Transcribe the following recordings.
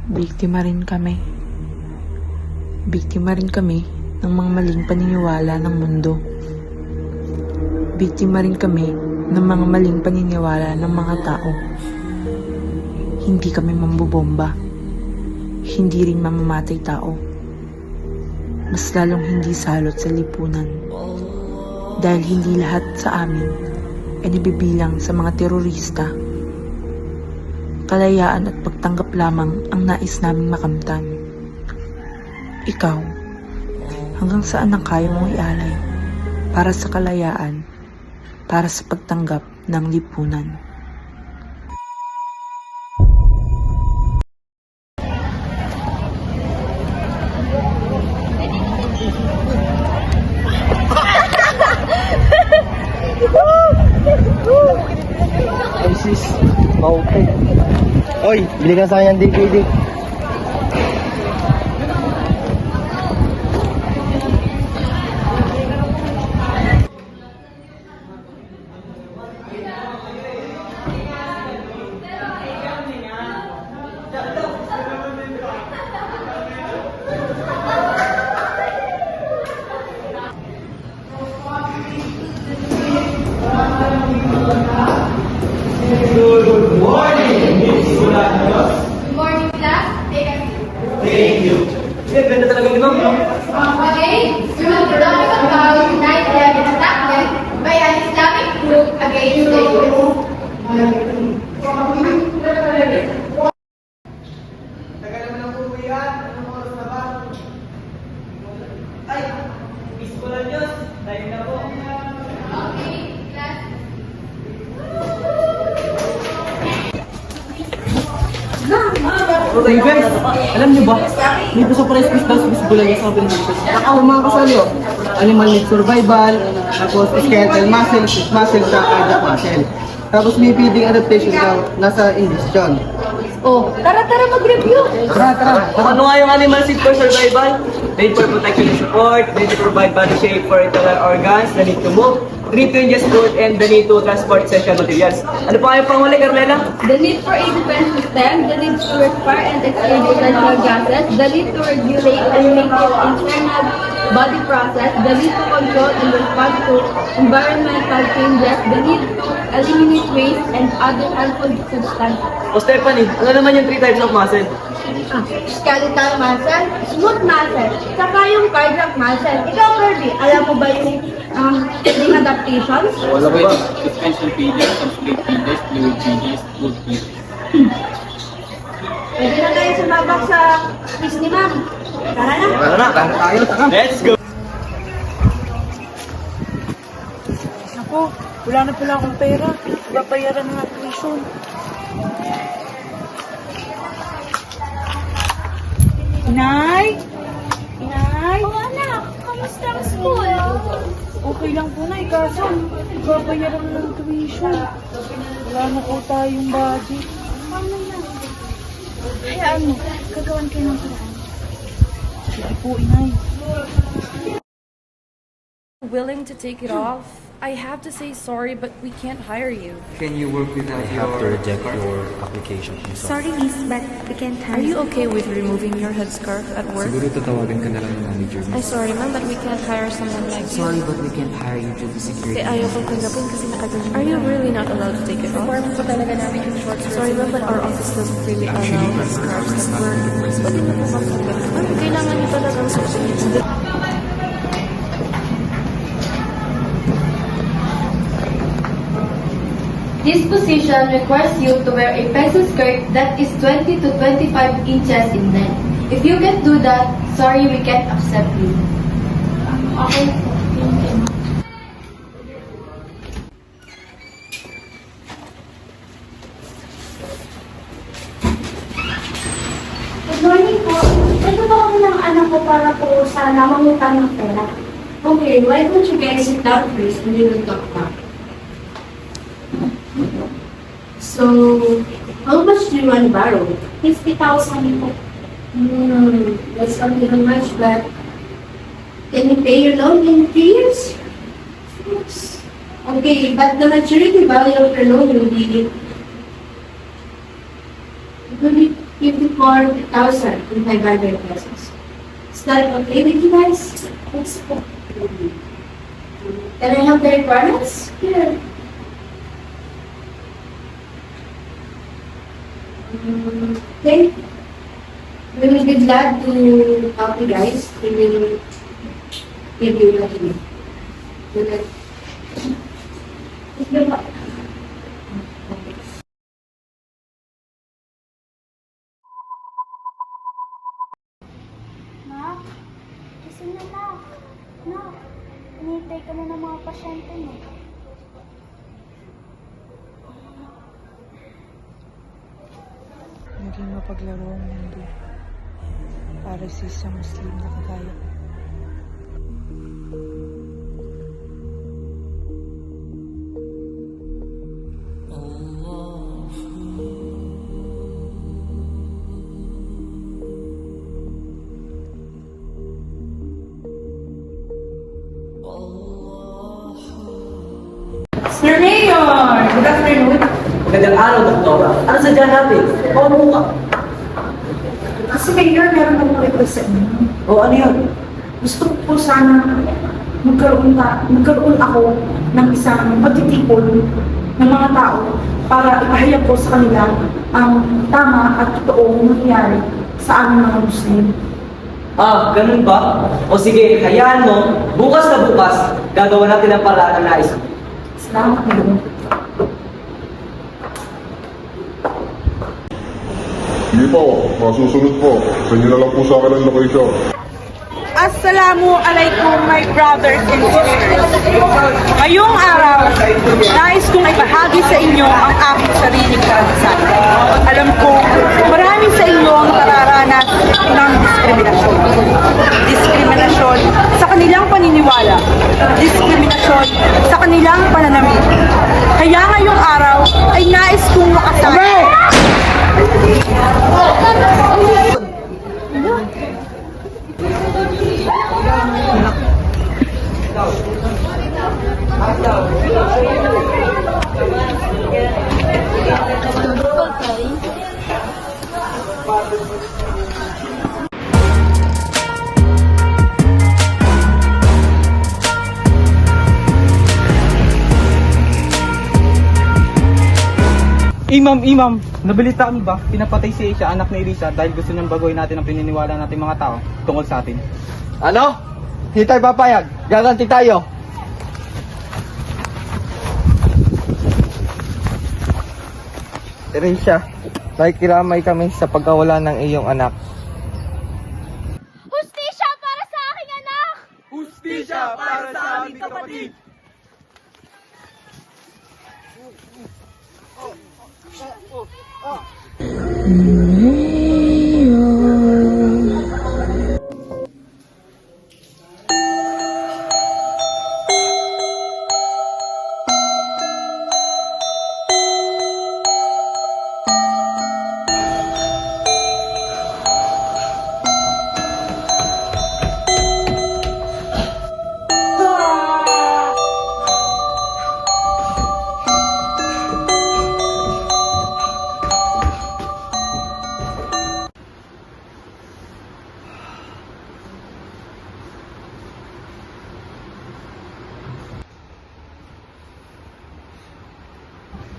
Biktima rin kami. Biktima rin kami ng mga maling paniniwala ng mundo. Biktima rin kami ng mga maling paniniwala ng mga tao. Hindi kami mambobomba. Hindi rin mamamatay tao. Mas lalong hindi salot sa lipunan. Dahil hindi lahat sa amin ay nabibilang sa mga terorista. Kalayaan at pagtanggap lamang ang nais naming makamtan. Ikaw, hanggang saan ang kaya mong ialay para sa kalayaan, para sa pagtanggap ng lipunan? Ay sis, okay. Oy, bili ka sa akin ng DVD. Good morning, Miss Sulanos. Good morning, class. Take a seat. Thank you. Ganda talaga ni Ma'am, no? Okay, we will be talking about 9/11 attack by an Islamic group against terrorism. Tagal naman ang uwian. Anong oras na ba? Ay, Miss Sulanos, tayo na po. Okay, class. Okay guys, alam niyo ba? May surprise quiz daw sa Bisbulan sa Pilipinas. Ako mga kasali, animal need survival, tapos skeletal muscle, fish muscle, sa cardiac muscle. Tapos may feeding adaptation daw, nasa English dyan. Oh, tara mag-review. Tara. Ano nga yung animal seed for survival? Made for protection and support, made to provide body shape for internal organs, the need to move, the need to ingest food, and the need to transport essential materials. Ano pa kayo panghuli, Carmela? The need for a defense system, the need to respire and exchange essential gases, the need to regulate and maintain internal body process, the need to control and respond to environmental changes, the need to eliminate waste and other harmful substances. O Stephanie, ano naman yung 3 types of muscle? Skeletal muscle, smooth muscle, saka yung cardiac muscle. Ikaw, Kirby, alam mo ba yung feeding adaptations? Wala ba? Suspension feeders, complete feeders, fluid feeders, food feeders. Pwede na tayo sumabak sa quiz ni ma'am. Tara na. Tara tayo. Let's go! Ako, wala na pala akong pera. Babayaran ng tuition. Inay? Inay? Oh, anak, kamusta ang school? Okay lang po na, kaso babayaran ng tuition. Wala na po tayong budget. Paano na? Hayaan mo, gagawan kayo ng paraan. Sige po, Inay. Willing to take it off? I have to say sorry, but we can't hire you. Can you work without I have to reject your application. I'm sorry. Sorry, miss, but we can't Are hire you okay with removing your headscarf at work? Siguro tatawagan ka na lang ng manager mo. I'm sorry, ma'am, but we can't hire someone like you. Sorry, but we can't hire you due to security. Ayaw kong tanggapin kasi nakaganyan. Are you really not allowed to take it off? Requirement pa talaga namin yung shorts. Sorry, ma'am, but our office doesn't really allow headscarves at work. Pwede na po bang tanggapin? Ma'am, kailangan niyo talagang susunod. This position requires you to wear a pencil skirt that is 20 to 25 inches in length. If you can't do that, sorry, we can't accept you. Okay. Good morning po. Ito po kami ng anak ko para po sana mangutang ng pera. Okay, why don't you guys sit down please and we will talk now. So, how much do you want to borrow? 50,000 po. That's a little much, but can you pay your loan in 3 years? Oops. Okay, but the maturity value of your loan will be it will be 54,500 pesos. Is that okay with you guys? Let's go. Can I have the requirements? Here. Okay. We will be glad to help you guys. We will give you what you need. Okay. Thank you. Nak, gising na nak. Nak, hinihintay ka na ng mga pasyente mo. Naging mapaglaro ang mundo para sa isang Muslim na kagaya ko. Sir Mayor! Good afternoon. Magandang araw, Doktora. Ano sadya natin? Paupo ka. Kasi Mayor, meron akong request sa inyo. O ano yun? Gusto ko po sana magkaroon ako ng isang pagtitipon ng mga tao para ipahayag ko sa kanila ang tama at totoong nangyayari sa aming mga Muslim. Ah, ganun ba? O sige, hayaan mo. Bukas na bukas, gagawa natin ang paraan na nais. Salamat, Mayor. Sige po, masusunod po. Send nyo na lang po sa akin ang location. Assalamualaikum my brothers and sisters. Ngayong araw, nais kong ibahagi sa inyo ang aking sariling karanasan. Alam ko, marami sa inyo ang nararanas ng diskriminasyon. Diskriminasyon sa kanilang paniniwala. Diskriminasyon sa kanilang pananamit. Kaya ngayong araw ay nais kong makasama. Imam, nabalitaan mo ba? Pinapatay si Aisha, anak ni Elisa, dahil gusto niyang baguhin natin ang pininiwala natin mga tao tungkol sa atin. Ano? Hindi tayo papayag. Gaganti tayo. Teresa, nakikiramay kami sa pagkawala ng iyong anak. Hustisya para sa aking anak! Hustisya para sa aming kapatid!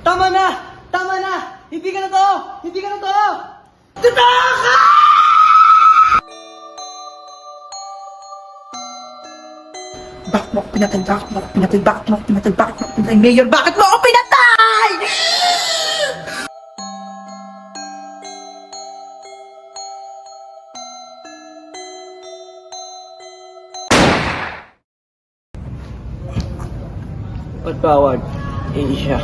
Tama na! Tama na! Hindi ka na to! Hindi ka na to! Totoo ka! Bakit mo ako pinatay? Bakit mo ako pinatay? Bakit mo ako pinatay? Bakit mo ako pinatay? Mayor, bakit mo ako pinatay? Pagpawad, Aisha.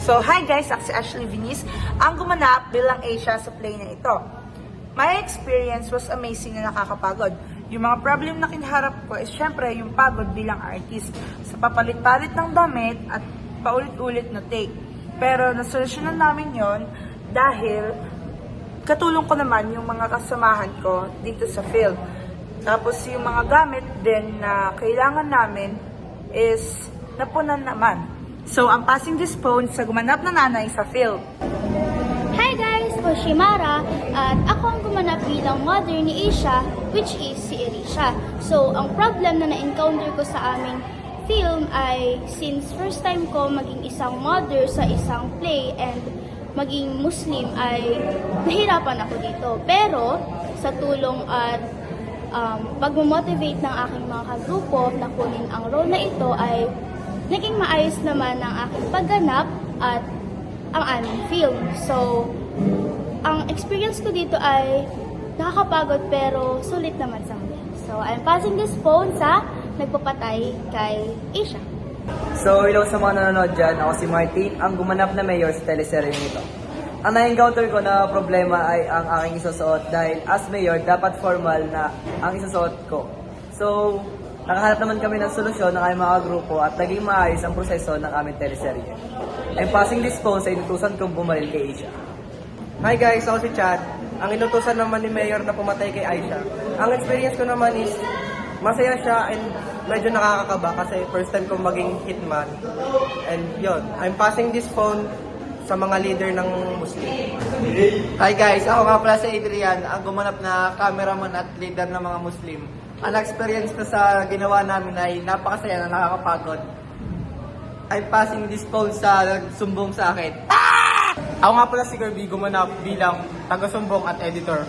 So, hi guys! Ako si Ashley Viniz, ang gumanap bilang Asia sa play na ito. My experience was amazing na nakakapagod. Yung mga problem na kinaharap ko is syempre yung pagod bilang artist sa papalit-palit ng damit at paulit-ulit na take. Pero nasolusyonan namin yon dahil katulong ko naman yung mga kasamahan ko dito sa field. Tapos yung mga gamit din na kailangan namin is napunan naman. So, I'm passing this phone sa gumanap na nanay sa field. Hi guys! Ako si Mara at ako ang gumanap bilang mother ni Asia, which is si Erisha. So, ang problem na na-encounter ko sa aming film ay since first time ko maging isang mother sa isang play and maging Muslim ay nahirapan ako dito. Pero, sa tulong at pag-motivate ng aking mga kagrupo na kunin ang role na ito ay naging maayos naman ang aking pagganap at ang aming film. So, ang experience ko dito ay nakakapagod pero sulit naman sa akin. So, I'm passing this phone sa nagpapatay kay Asia. So, hello sa mga nanonood dyan. Ako si Martin, ang gumanap na mayor sa teleserye nito. Ang na-encounter ko na problema ay ang aking isusuot dahil as mayor, dapat formal na ang isusuot ko. So, nakahanap naman kami ng solusyon ng aming mga grupo at naging maayos ang proseso ng aming teleserye. I'm passing this phone sa inutusan kong bumaril kay Asia. Hi guys, ako si Chad. Ang inutusan naman ni Mayor na pumatay kay Aisha. Ang experience ko naman is masaya siya and medyo nakakakaba kasi first time ko maging hitman. And yun, I'm passing this phone sa mga leader ng Muslim. Hi guys, ako nga pala si Adrian, ang gumanap na cameraman at leader ng mga Muslim. Ang experience ko sa ginawa namin ay napakasaya na nakakapagod. I'm passing this phone sa sumbong sa akin. Ako nga pala si Kirby, gumanap bilang taga-sumbong at editor.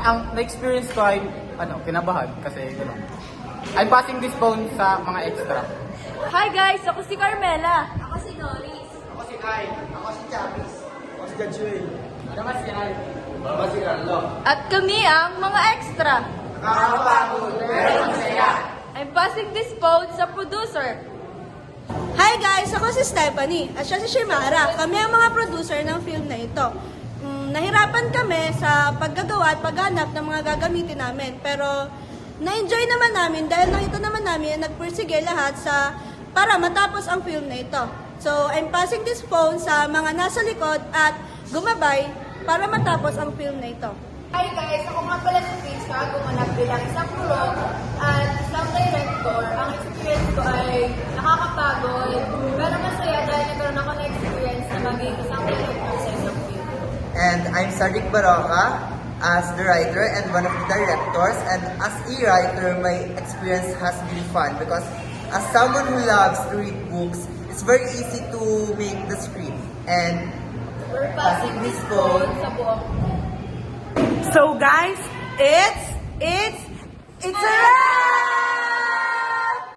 Ang na-experience ko ay, kinabahan kasi, I'm passing this phone sa mga extra. Hi guys! Ako si Carmela. Ako si Doris. Ako si Kai, ako si Chavis, ako si Jadjuel. At kami ang mga extra. Nakakapagod, pero masaya. I'm passing this phone sa producer. Hi guys! Ako si Stephanie at siya si Shimara. Kami ang mga producer ng film na ito. Nahirapan kami sa paggagawa at paghanap ng mga gagamitin namin. Pero na-enjoy naman namin dahil nakita naman namin na nagpursige lahat para matapos ang film na ito. So, I'm passing this phone sa mga nasa likod at gumabay para matapos ang film na ito. Hi guys, ako nga pala si Pizza, gumanap bilang isang pro at isang director. Ang experience ko ay nakakapagod, pero masaya dahil nagkaroon ako ng experience na maging isang director sa isang film. And I'm Sadiq Baraka as the writer and one of the directors. And as a writer, my experience has been fun because as someone who loves to read books, it's very easy to make the script. And We're passing this phone sa buong. So guys, it's a wrap!